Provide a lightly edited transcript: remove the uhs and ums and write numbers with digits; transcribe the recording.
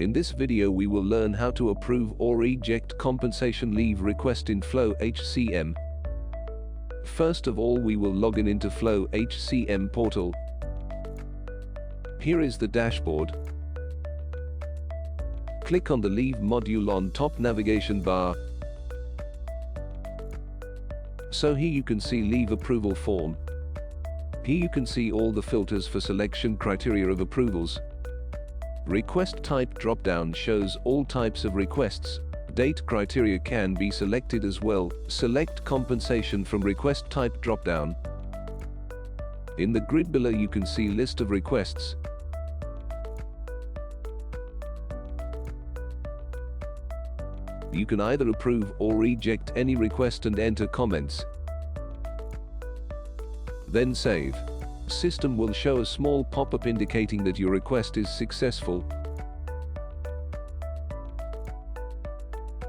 In this video we will learn how to approve or reject compensation leave request in FlowHCM. First of all, we will log in into FlowHCM portal. Here is the dashboard. Click on the Leave module on top navigation bar. So here you can see Leave Approval Form. Here you can see all the filters for selection criteria of approvals. Request Type drop-down shows all types of requests. Date criteria can be selected as well. Select compensation from Request Type drop-down. In the grid below you can see list of requests. You can either approve or reject any request and enter comments. Then save. System will show a small pop-up indicating that your request is successful.